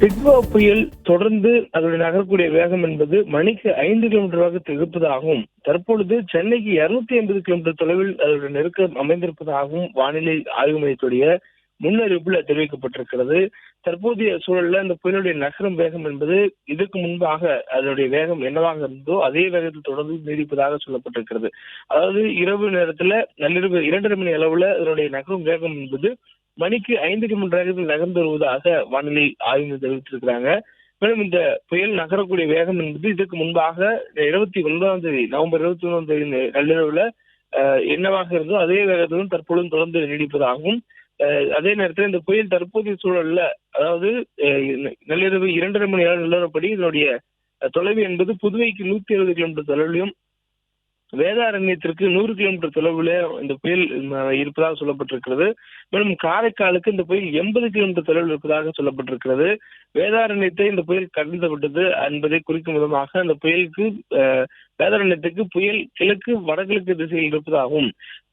டிட்வா புயல் தொடர்ந்து அதனுடைய நகரக்கூடிய வேகம் என்பது மணிக்கு 5 கிலோமீட்டர் வேகத்தில் இருப்பதாகவும், தற்பொழுது சென்னைக்கு 250 கிலோமீட்டர் தொலைவில் அதனுடைய நெருக்கம் அமைந்திருப்பதாகவும் வானிலை ஆய்வு மையத்துடைய முன்னறிவிப்புல தெரிவிக்கப்பட்டிருக்கிறது. தற்போதைய சூழல்ல அந்த புயலுடைய நகரும் வேகம் என்பது இதற்கு முன்பாக அதனுடைய வேகம் என்னவாக இருந்ததோ அதே வேகத்தில் தொடர்ந்து நீடிப்பதாக சொல்லப்பட்டிருக்கிறது. அதாவது இரவு நேரத்துல நள்ளிரவு 2:30 மணி அளவுல அதனுடைய நகரும் வேகம் என்பது மணிக்கு 5 கிலோமீட்டர் வேகத்தில் நகர்ந்து வருவதாக வானிலை ஆய்வு தெரிவித்திருக்கிறாங்க. மேலும் இந்த புயல் நகரக்கூடிய வேகம் என்பது இதற்கு முன்பாக 29ஆம் தேதி நவம்பர் 21ஆம் தேதி நள்ளிரவுல என்னவாக இருந்தோ அதே வேகத்துடன் தற்பொழுதும் தொடர்ந்து நீடிப்பதாகவும், அதே நேரத்தில் இந்த புயல் தற்போதைய சூழல்ல அதாவது நள்ளிரவு 2:30 மணி நிலவரப்படி இதனுடைய தொலைவு என்பது புதுவைக்கு 170 கிலோமீட்டர் தொலைவிலும், வேதாரண்யத்திற்கு 100 கிலோமீட்டர் தொலைவில் இந்த புயல் இருப்பதாக சொல்லப்பட்டிருக்கிறது. மேலும் காரைக்காலுக்கு இந்த புயல் 80 கிலோமீட்டர் தொலைவில் இருப்பதாக சொல்லப்பட்டிருக்கிறது. வேதாரண்யத்தை இந்த புயல் கடந்து விட்டது என்பதை குறிக்கும் விதமாக அந்த புயலுக்கு வேதாரண்யத்துக்கு புயல் கிழக்கு வடகிழக்கு திசையில் இருப்பதாகவும்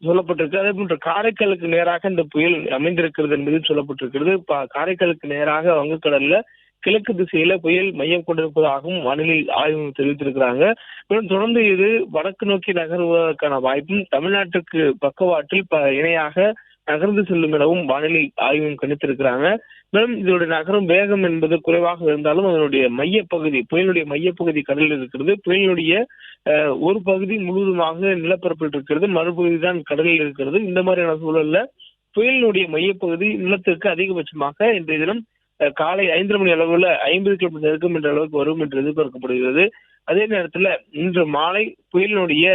சொல்லப்பட்டிருக்கு. அதே போன்ற காரைக்காலுக்கு நேராக இந்த புயல் அமைந்திருக்கிறது என்பதும் சொல்லப்பட்டிருக்கிறது. காரைக்காலுக்கு நேராக வங்கக்கடல்ல கிழக்கு திசையில புயல் மையம் கொண்டிருப்பதாகவும் வானிலை ஆய்வு தெரிவித்திருக்கிறாங்க. மேலும் தொடர்ந்து இது வடக்கு நோக்கி நகர்வதற்கான வாய்ப்பும், தமிழ்நாட்டுக்கு பக்கவாட்டில் இணையாக நகர்ந்து செல்லும் எனவும் வானிலை ஆய்வும் கணித்திருக்கிறாங்க. மேலும் இதனுடைய நகரும் வேகம் என்பது குறைவாக இருந்தாலும் அதனுடைய மையப்பகுதி புயலுடைய மையப்பகுதி கடலில் இருக்கிறது. புயலுடைய ஒரு பகுதி முழுவதுமாக நிலப்பரப்பில் இருக்கிறது, மறுபகுதி தான் கடலில் இருக்கிறது. இந்த மாதிரியான சூழல்ல புயலினுடைய மையப்பகுதி நிலத்திற்கு அதிகபட்சமாக இன்றைய தினம் காலை 5:30 மணி அளவுல 50 கிலோமீட்டர் நெருக்கம் என்ற அளவுக்கு வரும் என்று எதிர்பார்க்கப்படுகிறது. அதே நேரத்துல இன்று மாலை புயலினுடைய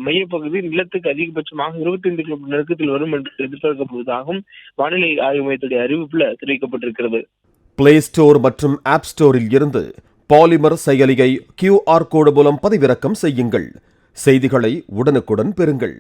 மையப்பகுதி நிலத்துக்கு அதிகபட்சமாக 25 கிலோமீட்டர் நெருக்கத்தில் வரும் என்று எதிர்பார்க்கப்படுவதாகவும் வானிலை ஆய்வு மையத்துடைய அறிவிப்புல தெரிவிக்கப்பட்டிருக்கிறது. பிளே ஸ்டோர் மற்றும் ஆப் ஸ்டோரில் இருந்து பாலிமர் செயலியை QR கோடு மூலம் பதிவிறக்கம் செய்யுங்கள். செய்திகளை உடனுக்குடன் பெறுங்கள்.